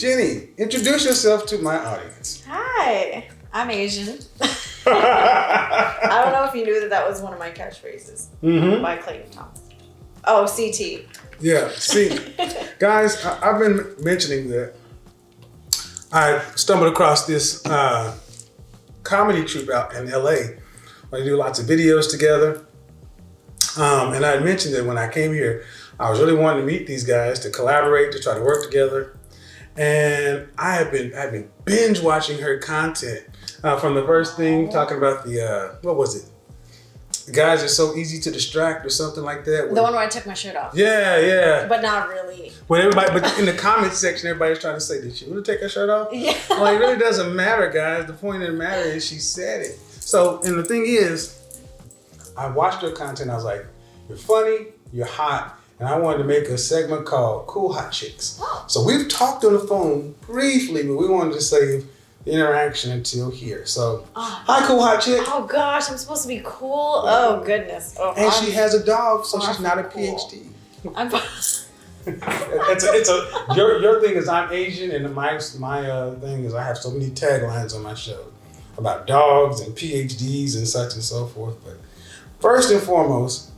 Jenny, introduce yourself to my audience. Hi, I'm Asian. I don't know if you knew that was one of my catchphrases by Clayton Thompson. Oh, CT. Yeah, see, guys, I've been mentioning that I stumbled across this comedy troupe out in LA where they do lots of videos together. And I mentioned that when I came here, I was really wanting to meet these guys, to collaborate, to try to work together. And I've been binge watching her content from the first thing, talking about the, what was it? The guys are so easy to distract or something like that. The one where I took my shirt off. Yeah. But not really. But in the comment section, everybody's trying to say, did she really take her shirt off? Yeah. Well, it really doesn't matter, guys. The point of the matter is she said it. So, and the thing is, I watched her content. I was like, you're funny, you're hot, and I wanted to make a segment called Cool Hot Chicks. Oh. So we've talked on the phone briefly, but we wanted to save the interaction until here. So, hi, Cool Hot Chick. Oh gosh, I'm supposed to be cool. Oh goodness. Oh, and she has a dog, so she's not a PhD. I'm. Your thing is I'm Asian, and my thing is I have so many taglines on my show about dogs and PhDs and such and so forth. But first and foremost,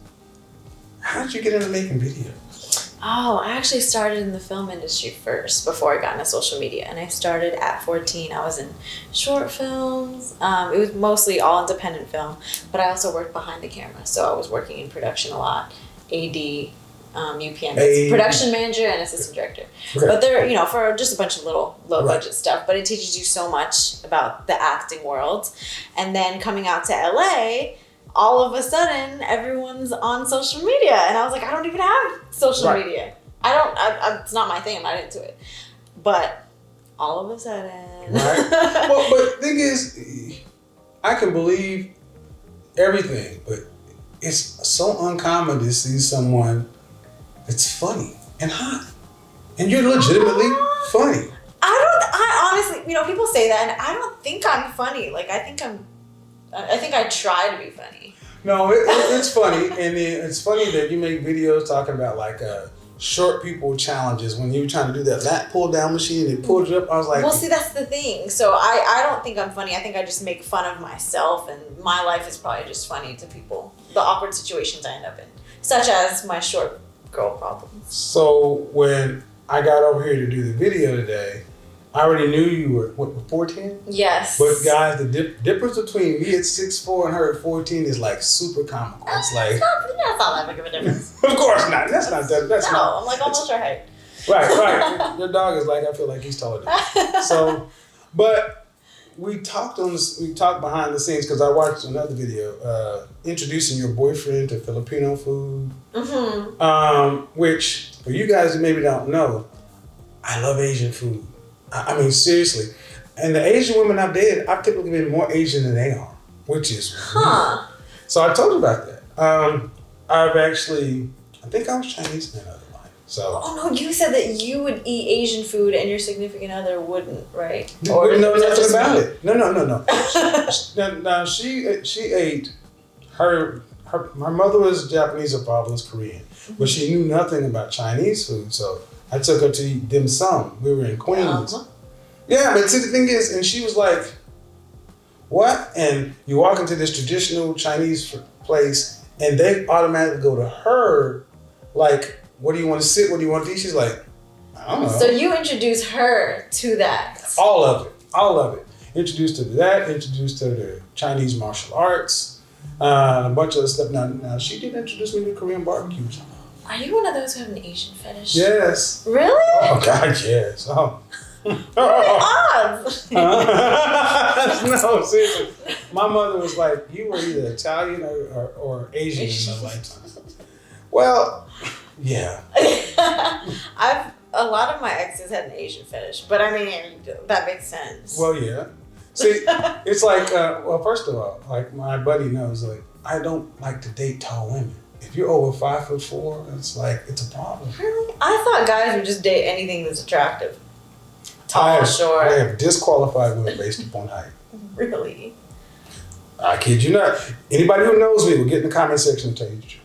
how did you get into making videos? Oh, I actually started in the film industry first before I got into social media. And I started at 14. I was in short films. It was mostly all independent film, but I also worked behind the camera. So I was working in production a lot, AD, UPM, production manager and assistant director. Okay. But they're, for just a bunch of low budget stuff, but it teaches you so much about the acting world. And then coming out to LA, all of a sudden, everyone's on social media. And I was like, I don't even have social media. It's not my thing. I'm not into it. But all of a sudden. Right. Well, but the thing is, I can believe everything, but it's so uncommon to see someone that's funny and hot. And you're legitimately funny. I honestly, people say that, and I don't think I'm funny. Like, I think I try to be funny. No, it's funny, and it's funny that you make videos talking about like short people challenges when you were trying to do that lat pull down machine and it pulled you up. I was like, well, see, that's the thing. So I don't think I'm funny. I think I just make fun of myself, and my life is probably just funny to people. The awkward situations I end up in, such as my short girl problems. So when I got over here to do the video today, I already knew you were, 4'10"? Yes. But guys, the difference between me at 6'4" and her at 14 is like super comical. It's like... That's not that big of a difference. Of course not. That's not. I'm like almost your height. Right. Your dog is like, I feel like he's taller than me. So, but we talked behind the scenes because I watched another video introducing your boyfriend to Filipino food. Which, for you guys who maybe don't know, I love Asian food. I mean, seriously. And the Asian women I've dated, I've typically been more Asian than they are, which is weird. So I told you about that. I think I was Chinese in another life. So. Oh no, you said that you would eat Asian food and your significant other wouldn't, right? Or wouldn't know nothing about it. No. Now she ate her mother was Japanese, her father was Korean, but she knew nothing about Chinese food, so I took her to eat dim sum. We were in Queens. Yeah, but see, the thing is, and she was like, what? And you walk into this traditional Chinese place and they automatically go to her, like, what do you want to sit? What do you want to eat? She's like, I don't know. So you introduced her to that. All of it. Introduced her to that, introduced her to Chinese martial arts, a bunch of other stuff. Now she did introduce me to Korean barbecue. Are you one of those who have an Asian fetish? Yes. Really? Oh, God, yes. Oh. What are the odds? No, seriously. My mother was like, you were either Italian or Asian in my lifetime. Well, yeah. A lot of my exes had an Asian fetish, but I mean, that makes sense. Well, yeah. See, it's like, well, first of all, like my buddy knows, like, I don't like to date tall women. If you're over 5'4", it's like, it's a problem. Really? I thought guys would just date anything that's attractive. Tall, short. I have disqualified women based upon height. Really? I kid you not. Anybody who knows me will get in the comment section and tell you the truth.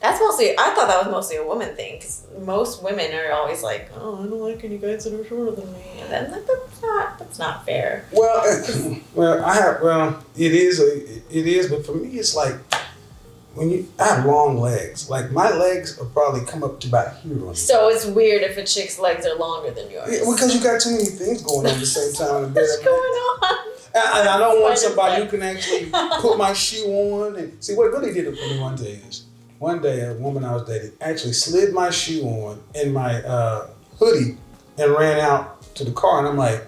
That's mostly, I thought that was mostly a woman thing, because most women are always like, oh, I don't like any guys that are shorter than me. And then, like, that's not fair. Well, it is, but for me, it's like, I have long legs. Like, my legs will probably come up to about here. So it's weird if a chick's legs are longer than yours. Yeah, because you got too many things going on at the same time. What's going on? And I don't want somebody who can actually put my shoe on. And see, what really did it for me one day, a woman I was dating actually slid my shoe on in my hoodie and ran out to the car. And I'm like,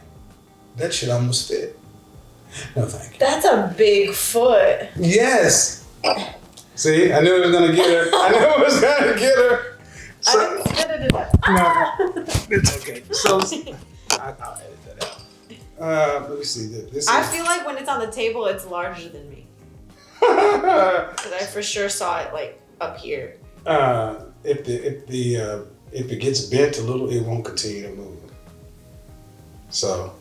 that shit almost fit. No, thank you. That's a big foot. Yes. See, I knew it was going to get her. So, I didn't get it enough. No, it's okay. So, I'll edit that out. Let me see. I feel like when it's on the table, it's larger than me. Because I for sure saw it like up here. If it gets bent a little, it won't continue to move. So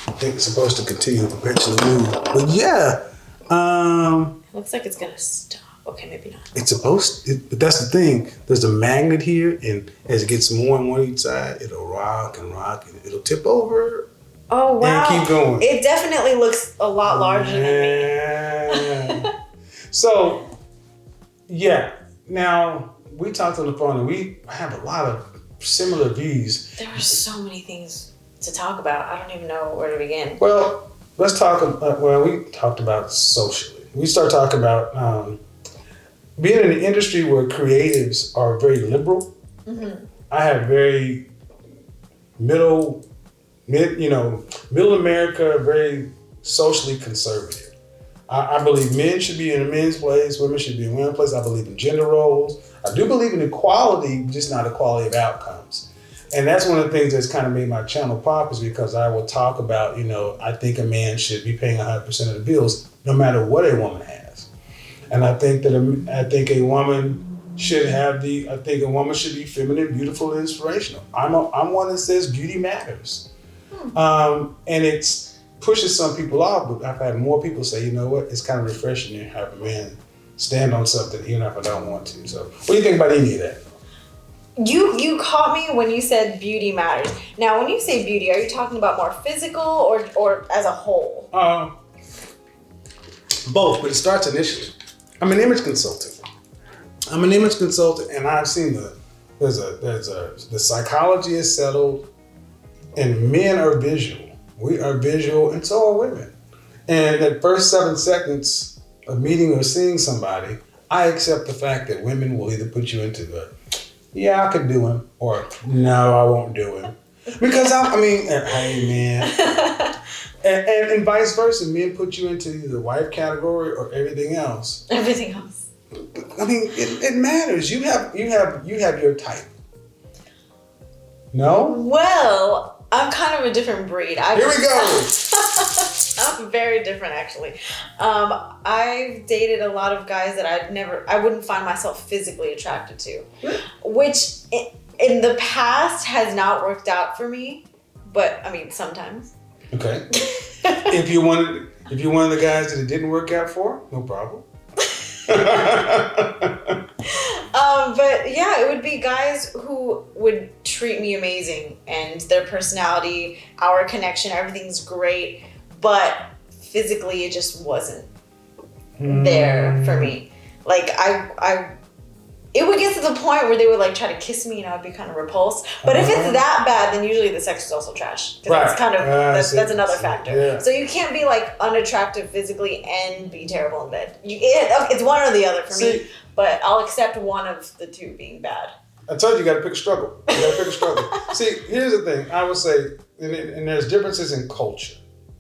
I think it's supposed to continue to eventually move. But yeah, It looks like it's gonna stop. Okay, maybe not. It's supposed to, but that's the thing. There's a magnet here, and as it gets more and more each side, it'll rock, and it'll tip over. Oh wow! And keep going. It definitely looks a lot larger than me. So, yeah. Now we talked on the phone, and we have a lot of similar views. There are so many things to talk about. I don't even know where to begin. Well, let's talk. We talked about socially. We start talking about being in an industry where creatives are very liberal. Mm-hmm. I have very middle America, very socially conservative. I believe men should be in a men's place, women should be in women's place. I believe in gender roles. I do believe in equality, just not equality of outcomes. And that's one of the things that's kind of made my channel pop, is because I will talk about, I think a man should be paying 100% of the bills, no matter what a woman has. And I think that a woman should a woman should be feminine, beautiful, and inspirational. I'm one that says beauty matters. And it's pushes some people off, but I've had more people say, you know what, it's kind of refreshing to have a man stand on something, even if I don't want to. So what do you think about any of that? You caught me when you said beauty matters. Now, when you say beauty, are you talking about more physical or as a whole? Both, but it starts initially. I'm an image consultant. And I've seen the psychology is settled, and men are visual. We are visual, and so are women. And that first 7 seconds of meeting or seeing somebody, I accept the fact that women will either put you into I could do him, or no, I won't do him. Because hey man. And vice versa, men put you into the wife category or everything else. Everything else. It matters. You have your type. No? Well, I'm kind of a different breed. Here we go. I'm very different, actually. I've dated a lot of guys that I wouldn't find myself physically attracted to, which in the past has not worked out for me. But sometimes. Okay. If you're one of the guys that it didn't work out for, no problem. But yeah, it would be guys who would treat me amazing, and their personality, our connection, everything's great, but physically it just wasn't there for me. Like it would get to the point where they would like try to kiss me and I would be kind of repulsed. But if it's that bad, then usually the sex is also trash. Because that's kind of, that's another factor. Yeah. So you can't be like unattractive physically and be terrible in bed. It's one or the other for me. But I'll accept one of the two being bad. I told you, you got to pick a struggle. See, here's the thing. I would say, and there's differences in culture.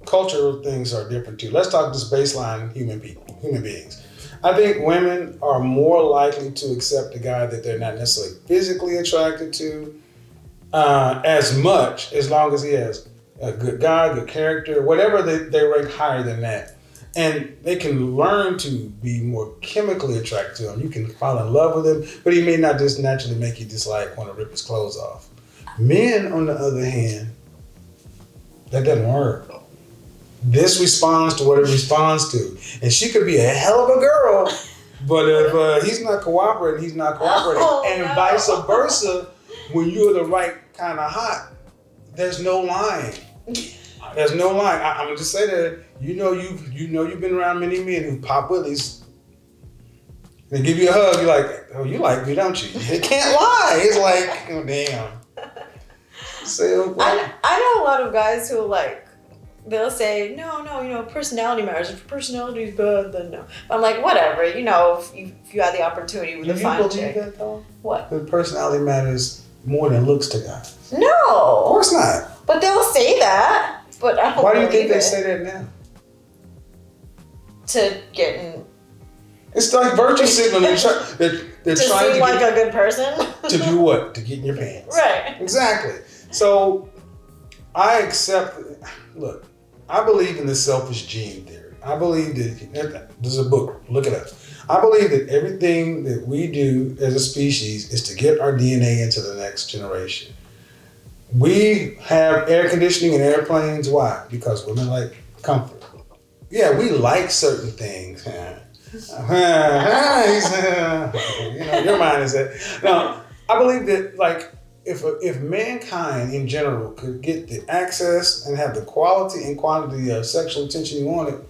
Cultural things are different too. Let's talk just baseline human beings. I think women are more likely to accept a guy that they're not necessarily physically attracted to as much, as long as he has a good guy, good character, whatever they rank higher than that. And they can learn to be more chemically attracted to him. You can fall in love with him, but he may not just naturally make you dislike, want to rip his clothes off. Men, on the other hand, that doesn't work. This responds to what it responds to. And she could be a hell of a girl, But if he's not cooperating, he's not cooperating. And vice versa, when you're the right kind of hot, there's no lying. There's no lying. I'm gonna just say that you've been around many men who pop willies. They give you a hug. You're like, oh, you like me, don't you? They can't lie. It's like, oh damn. So I know a lot of guys who like, they'll say, no, personality matters. If personality is bad, then no. I'm like, whatever, if you had the opportunity with a fine chick. That though? What? The personality matters more than looks to guys. No. Of course not. But they'll say that. But I don't Why do you think believe they it. say that now? To get in. It's like virtue signaling. They're To trying seem like a good person. to do what? To get in your pants. Right. Exactly. So I accept. Look, I believe in the selfish gene theory. I believe that there's a book. Look it up. I believe that everything that we do as a species is to get our DNA into the next generation. We have air conditioning in airplanes. Why? Because women like comfort. Yeah, we like certain things. Your mind is that. Now, I believe that like if mankind in general could get the access and have the quality and quantity of sexual attention you wanted,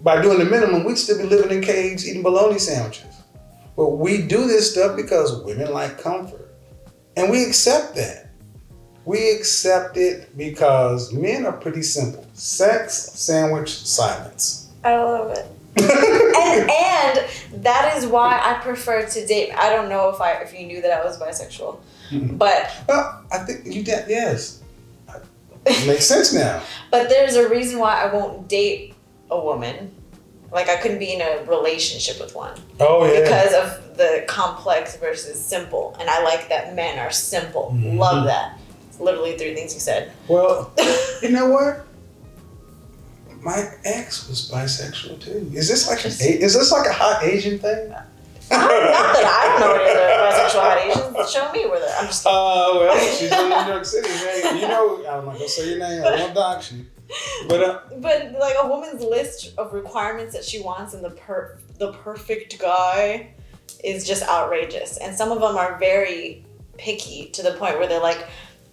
by doing the minimum, we'd still be living in caves eating bologna sandwiches. But we do this stuff because women like comfort. And we accept that. We accept it because men are pretty simple. Sex, sandwich, silence. I love it. and that is why I prefer to date. I don't know if you knew that I was bisexual, but well, I think you did. Yes, it makes sense now. But there's a reason why I won't date a woman. Like I couldn't be in a relationship with one. Oh yeah. Because of the complex versus simple, and I like that men are simple. Mm-hmm. Love that. It's literally 3 things you said. Well, you know what? My ex was bisexual too. Is this like a hot Asian thing? Not that I don't know any other bisexual hot Asians. Show me where they're. I'm just. Well, she's in New York City, man. I'm not gonna say your name. I won't dox you. But like a woman's list of requirements that she wants in the perfect guy is just outrageous, and some of them are very picky to the point where they're like,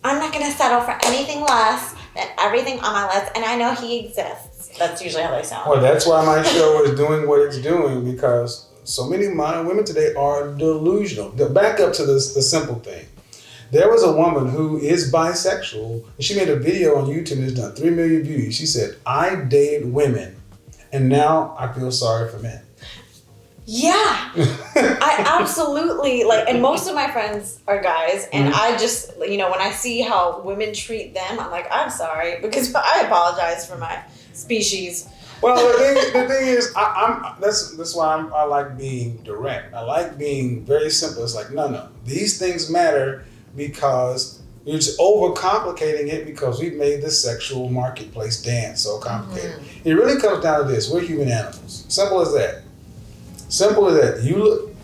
I'm not gonna settle for anything less than everything on my list, and I know he exists. That's usually how they sound. Well, that's why my show is doing what it's doing, because so many modern women today are delusional. Back up to the simple thing. There was a woman who is bisexual, and she made a video on YouTube and it's done 3 million views. She said, I dated women, and now I feel sorry for men. Yeah, I absolutely and most of my friends are guys, and I just, when I see how women treat them, I'm like, I'm sorry, because I apologize for my species. Well, the thing is, that's why I like being direct. I like being very simple. It's like, no, these things matter because you're just overcomplicating it because we've made the sexual marketplace dance so complicated. Mm-hmm. It really comes down to this: we're human animals. Simple as that. Simple as that. You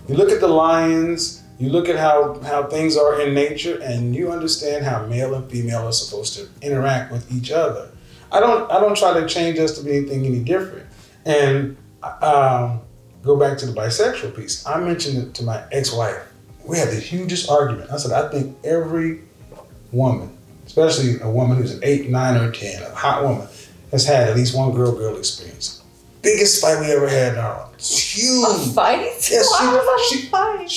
look at the lions. You look at how things are in nature, and you understand how male and female are supposed to interact with each other. I don't try to change us to be anything any different. And go back to the bisexual piece. I mentioned it to my ex-wife. We had the hugest argument. I said, I think every woman, especially a woman who's an 8, 9, or 10, a hot woman, has had at least one girl girl biggest fight we ever had in our life. It's huge. A fight? Yes, fight.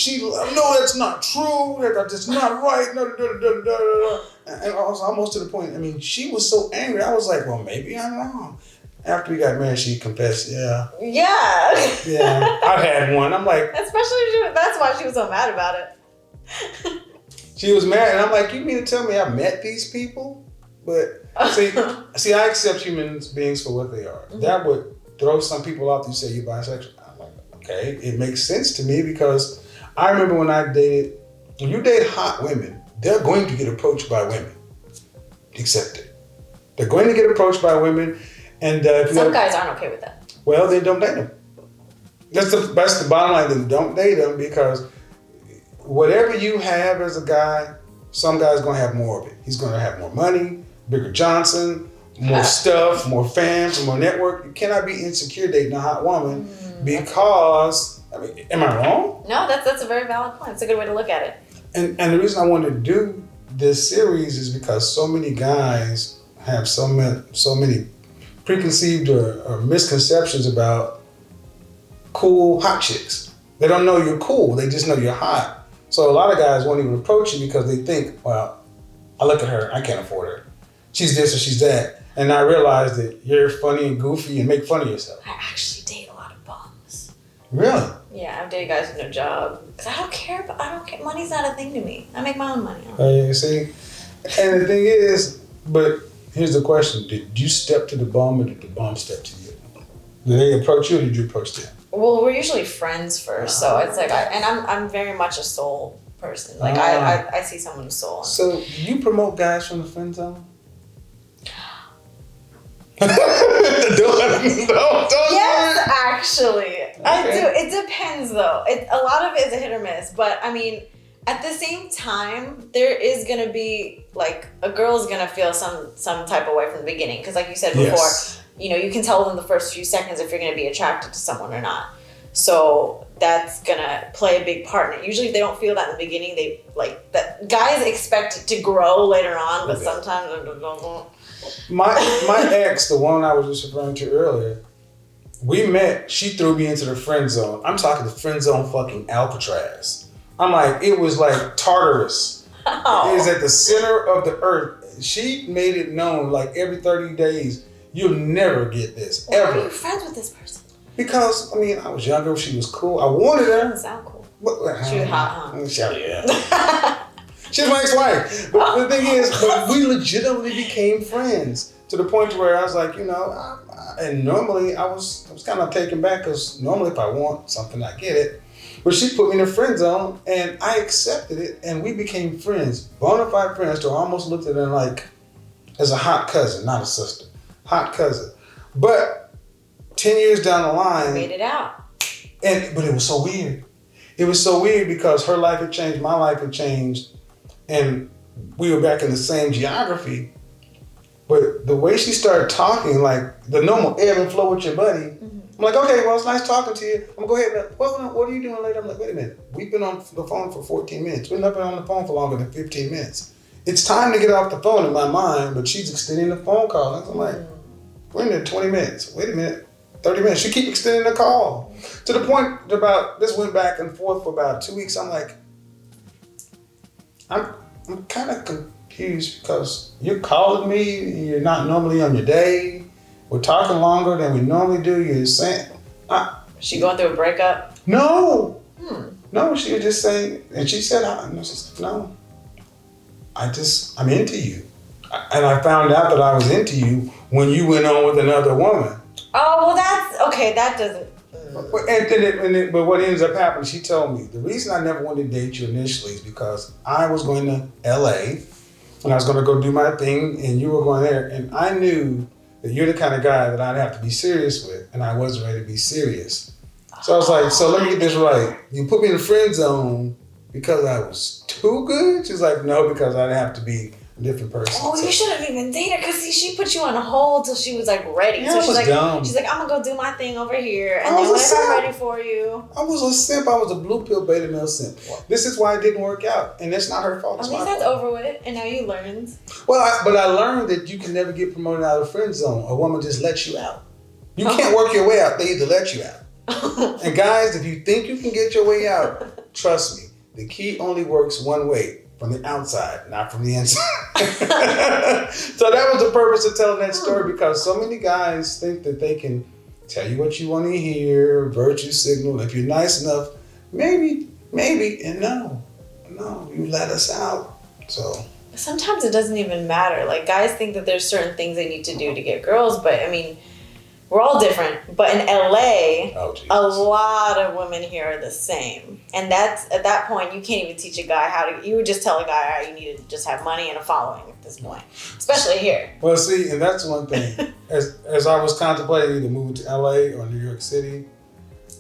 No, that's not true. That's not right. And almost to the point, I mean, she was so angry. I was like, well, maybe I'm wrong. After we got married, she confessed, yeah. I've had one. I'm like. Especially, that's why she was so mad about it. She was mad, and I'm like, you mean to tell me I met these people? But see, I accept human beings for what they are. Mm-hmm. That would throw some people off who say you're bisexual. I'm like, okay, it makes sense to me because I remember when you date hot women, they're going to get approached by women. Accept it. They're going to get approached by women, and some guys aren't okay with that. Well, then don't date them. That's the bottom line. Then don't date them because whatever you have as a guy, some guy's going to have more of it. He's going to have more money, bigger Johnson, more stuff, more fans, more network. You cannot be insecure dating a hot woman Because, I mean, am I wrong? No, that's a very valid point. It's a good way to look at it. And the reason I wanted to do this series is because so many guys have so many preconceived or misconceptions about cool hot chicks. They don't know you're cool. They just know you're hot. So a lot of guys won't even approach you because they think, well, I look at her, I can't afford her. She's this or she's that. And I realize that you're funny and goofy and make fun of yourself. I actually date a lot of bums. Really? Yeah, I've dated guys with no job. Because I don't care. Money's not a thing to me. I make my own money. You see? And the thing is, but here's the question. Did you step to the bum or did the bum step to you? Did they approach you or did you approach them? Well, we're usually friends first. So it's like, I'm very much a soul person. Like, I see someone's soul. So you promote guys from the friend zone? don't Yes, actually. Okay. I do. It depends, though. A lot of it is a hit or miss. But, I mean, at the same time, there is going to be, like, a girl's going to feel some type of way from the beginning. Because, like you said before, Yes. you know, you can tell within the first few seconds if you're going to be attracted to someone or not. So that's going to play a big part in it. Usually if they don't feel that in the beginning, they, like, that guys expect it to grow later on, but sometimes it doesn't. My ex, the one I was just referring to earlier, we met, she threw me into the friend zone. I'm talking the friend zone fucking Alcatraz. I'm like, it was like Tartarus. Oh. It was at the center of the earth. She made it known like every 30 days, you'll never get this, Why ever. are you friends with this person? Because, I mean, I was younger, she was cool. I wanted her. Doesn't sound cool. She was hot, huh? Yeah. She's my ex-wife. But the thing is, but we legitimately became friends to the point where I was like, you know, and normally I was kind of taken back because normally if I want something, I get it. But she put me in a friend zone and I accepted it and we became friends, bona fide friends, to almost looked at her like as a hot cousin, not a sister, hot cousin. But 10 years down the line. You made it out. But it was so weird. It was so weird because her life had changed, my life had changed. And we were back in the same geography, but the way she started talking, like the normal ebb and flow with your buddy, I'm like, okay, well, it's nice talking to you. I'm gonna go ahead and, what are you doing later? I'm like, wait a minute. We've been on the phone for 14 minutes. We've not been on the phone for longer than 15 minutes. It's time to get off the phone in my mind, but she's extending the phone call. I'm like, we're in there 20 minutes. Wait a minute. 30 minutes. She keep extending the call. To the point about, this went back and forth for about 2 weeks. I'm like, I'm kind of confused because you're calling me, you're not normally on your day, we're talking longer than we normally do, you're saying... She going through a breakup? No! No, she was just saying, and she said, no, I'm into you. And I found out that I was into you when you went on with another woman. Oh, well that's, okay, that doesn't... But what ends up happening, she told me, the reason I never wanted to date you initially is because I was going to LA and I was going to go do my thing and you were going there. And I knew that you're the kind of guy that I'd have to be serious with and I wasn't ready to be serious. So I was like, so let me get this right. You put me in the friend zone because I was too good? She's like, no, because I'd have to be a different person. Oh, you shouldn't have even dated her because she put you on hold till she was like ready. Yeah, so I was dumb. She's like, I'm gonna go do my thing over here, and then whenever I'm ready for you. I was a simp. I was a blue pill beta male simp. This is why it didn't work out, and that's not her fault. At least that's over with, and now you learned. Well, but I learned that you can never get promoted out of the friend zone. A woman just lets you out. You can't work your way out. They either let you out. And guys, if you think you can get your way out, trust me, the key only works one way. From the outside, not from the inside. So that was the purpose of telling that story because so many guys think that they can tell you what you want to hear, virtue signal. If you're nice enough, maybe, and no, you let us out. So sometimes it doesn't even matter. Like guys think that there's certain things they need to do to get girls, but I mean, we're all different. But in LA, a lot of women here are the same. And that's, at that point, you can't even teach a guy how to, you would just tell a guy how you need to just have money and a following at this point. Especially here. Well, see, and that's one thing. As I was contemplating either moving to LA or New York City,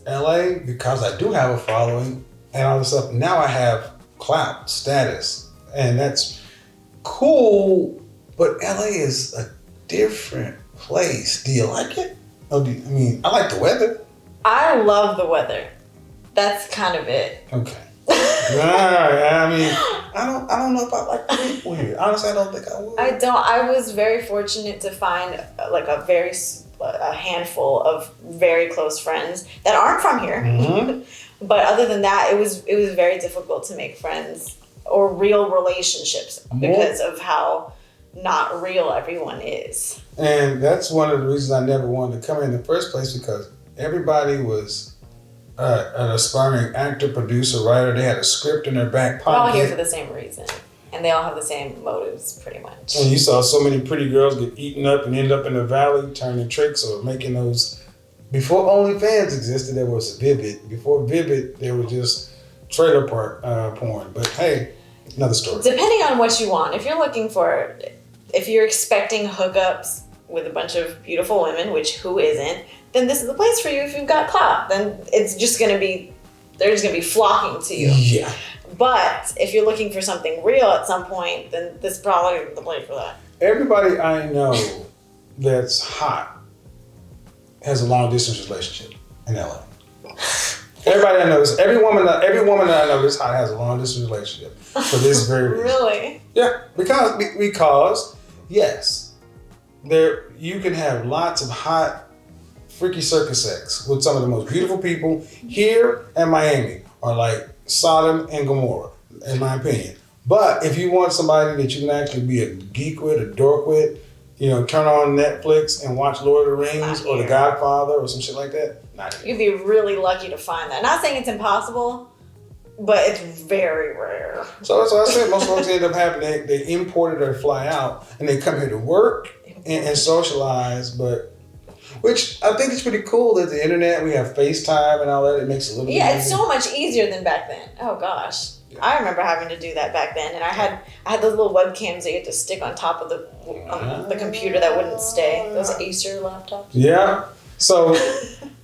LA, because I do have a following and all this stuff, now I have clout, status, and that's cool, but LA is a different place. Do you like it? I mean, I like the weather. I love the weather. That's kind of it. Okay. All right. I mean, I don't know if I like the weird. Honestly, I don't think I would. I was very fortunate to find like a handful of very close friends that aren't from here. Mm-hmm. But other than that, it was very difficult to make friends or real relationships because of how not real everyone is. And that's one of the reasons I never wanted to come here in the first place, because everybody was an aspiring actor, producer, writer. They had a script in their back pocket. We're all here for the same reason. And they all have the same motives, pretty much. And you saw so many pretty girls get eaten up and end up in the valley turning tricks or making those. Before OnlyFans existed, there was Vivid. Before Vivid, there was just trailer park porn. But hey, another story. Depending on what you want. If you're expecting hookups with a bunch of beautiful women, which who isn't, then this is the place for you. If you've got clout, then it's just going to be, they're just going to be flocking to you. Yeah. But if you're looking for something real at some point, then this is probably the place for that. Everybody I know that's hot has a long distance relationship in LA. Everybody I know, every woman that I know that's hot has a long distance relationship for this very reason. Really? Yeah, because yes, you can have lots of hot, freaky circus sex with some of the most beautiful people here in Miami, or like Sodom and Gomorrah, in my opinion. But if you want somebody that you can actually be a geek with, a dork with, turn on Netflix and watch Lord of the Rings or The Godfather or some shit like that, not here. You'd be really lucky to find that. Not saying it's impossible, but it's very rare. So that's what I said. Most folks end up having, they import it or fly out, and they come here to work and socialize, which I think is pretty cool that the internet, we have FaceTime and all that. It makes it a little bit easier. It's so much easier than back then. Oh gosh. Yeah. I remember having to do that back then, and I had those little webcams that you had to stick on top of the computer that wouldn't stay. Those Acer laptops. Yeah. So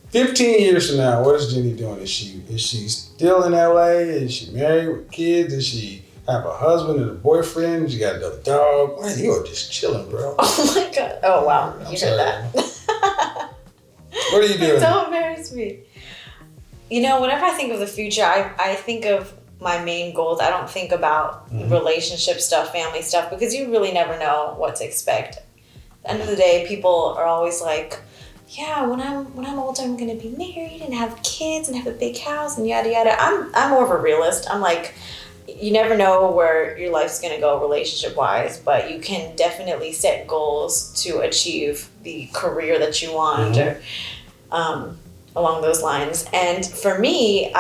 15 years from now, what is Jenny doing? Is she still in LA? Is she married with kids? Does she have a husband and a boyfriend? She got another dog? Man, you are just chilling, bro. Oh my God. Oh wow. You heard that. What are you doing? Don't embarrass me. Whenever I think of the future, I think of my main goals. I don't think about relationship stuff, family stuff, because you really never know what to expect. At the end of the day, people are always like, yeah, when I'm older, I'm going to be married and have kids and have a big house and yada, yada. I'm more of a realist. I'm like, you never know where your life's going to go relationship-wise, but you can definitely set goals to achieve the career that you want or along those lines. And for me,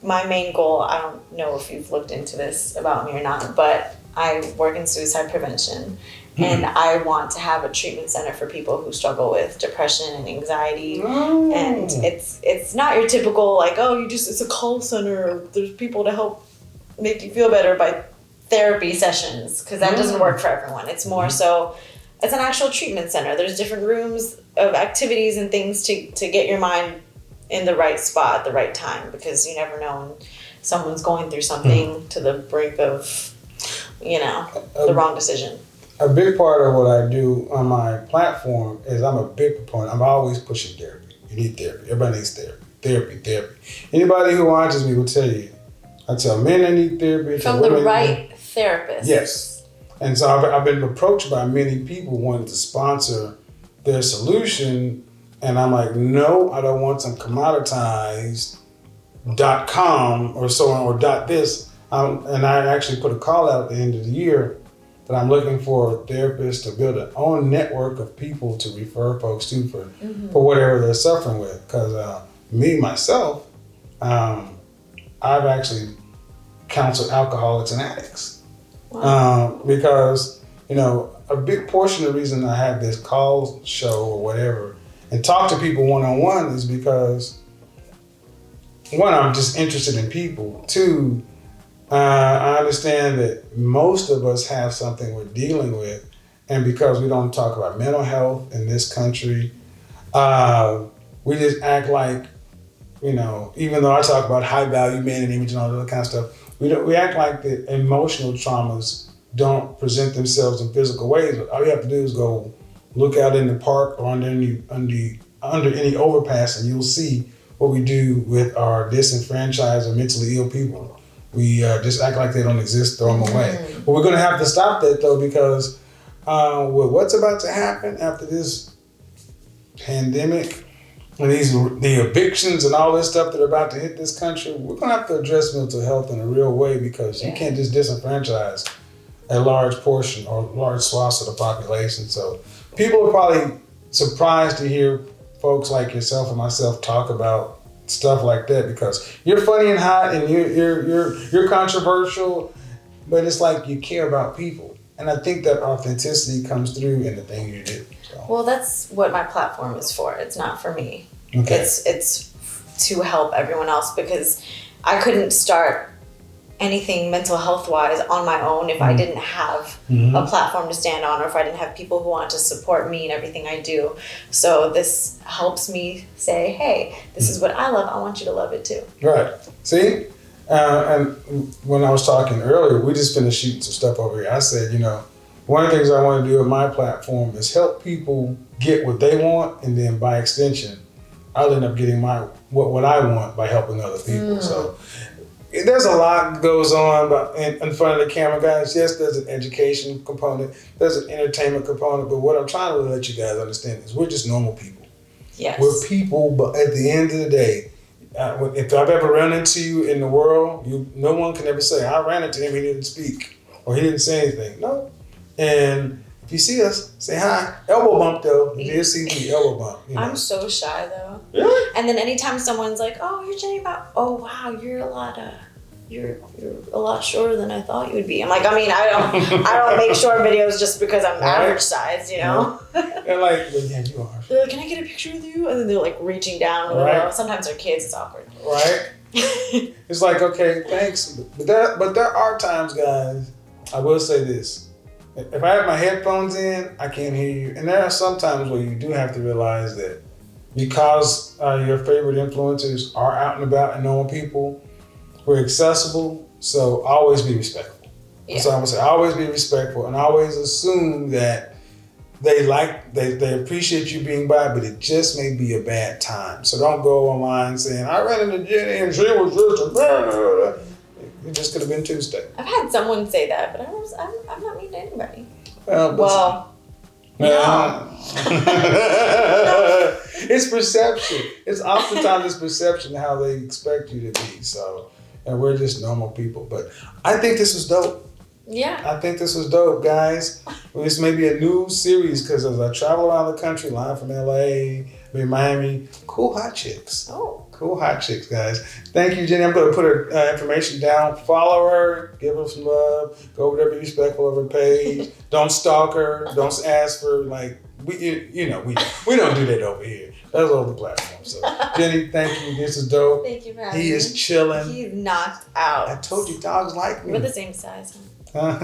my main goal, I don't know if you've looked into this about me or not, but I work in suicide prevention. And I want to have a treatment center for people who struggle with depression and anxiety. And it's not your typical, like, it's a call center. There's people to help make you feel better by therapy sessions, because that doesn't work for everyone. It's more so, it's an actual treatment center. There's different rooms of activities and things to get your mind in the right spot at the right time, because you never know when someone's going through something to the brink of, the wrong decision. A big part of what I do on my platform is I'm a big proponent. I'm always pushing therapy. You need therapy. Everybody needs therapy. Therapy. Anybody who watches me will tell you. I tell men they need therapy. From the right therapist. Yes. And so I've been approached by many people wanting to sponsor their solution. And I'm like, no, I don't want some commoditized .com or so on, or .this. And I actually put a call out at the end of the year that I'm looking for therapists to build an own network of people to refer folks to for whatever they're suffering with. Because me, myself, I've actually counseled alcoholics and addicts. Wow. Because, a big portion of the reason I have this call show or whatever and talk to people one-on-one is because, one, I'm just interested in people. Two, I understand that most of us have something we're dealing with, and because we don't talk about mental health in this country, we just act like, even though I talk about high value men and image and all that kind of stuff, we act like the emotional traumas don't present themselves in physical ways. But all you have to do is go look out in the park or under any overpass, and you'll see what we do with our disenfranchised or mentally ill people. We just act like they don't exist, throw them away. But we're going to have to stop that, though, because with what's about to happen after this pandemic, and the evictions and all this stuff that are about to hit this country, we're going to have to address mental health in a real way, because you can't just disenfranchise a large portion or large swaths of the population. So people are probably surprised to hear folks like yourself and myself talk about stuff like that, because you're funny and hot and you're controversial, but it's like you care about people. And I think that authenticity comes through in the thing you do. So. Well, that's what my platform is for. It's not for me. Okay. It's to help everyone else, because I couldn't start anything mental health wise on my own if I didn't have a platform to stand on, or if I didn't have people who want to support me in everything I do. So this helps me say, hey, this is what I love. I want you to love it too. Right. See? And when I was talking earlier, we just finished shooting some stuff over here. I said, one of the things I want to do with my platform is help people get what they want, and then by extension, I'll end up getting what I want by helping other people. So there's a lot that goes on in front of the camera, guys. Yes, there's an education component, there's an entertainment component, but what I'm trying to let you guys understand is we're just normal people. Yes. We're people, but at the end of the day, if I've ever run into you in the world, no one can ever say, I ran into him, he didn't speak, or he didn't say anything. No. And if you see us, say hi. Elbow bump, though. You did see me, elbow bump. I'm so shy, though. Really? And then anytime someone's like, oh, you're Jenny about, oh, wow, you're a lot shorter than I thought you would be. I'm like, I don't make short videos just because I'm average size, They're like, well, yeah, you are. They're like, can I get a picture with you? And then they're like reaching down. Right. Sometimes they're kids, it's awkward. Right? It's like, okay, thanks. But there are times, guys, I will say this. If I have my headphones in, I can't hear you. And there are some times where you do have to realize that because your favorite influencers are out and about and knowing people, we're accessible, so always be respectful. Yeah. So I would say always be respectful, and always assume that they appreciate you being by, but it just may be a bad time. So don't go online saying, I ran into Jenny and she was just a blah. It just could have been Tuesday. I've had someone say that, but I'm not mean to anybody. No. It's perception. It's oftentimes it's perception how they expect you to be. So, and we're just normal people. But I think this was dope. Yeah. I think this was dope, guys. This may be a new series, because as I travel around the country, live from LA, Miami, cool hot chicks. Oh. Cool hot chicks, guys. Thank you, Jenny. I'm going to put her information down. Follow her. Give her some love. Go over there, be respectful of her page. Don't stalk her. Don't ask for, we don't do that over here. That's all the platforms. So, Jenny, thank you. This is dope. Thank you for having me. He is chilling. He's knocked out. I told you, dogs like me. We're the same size. Huh?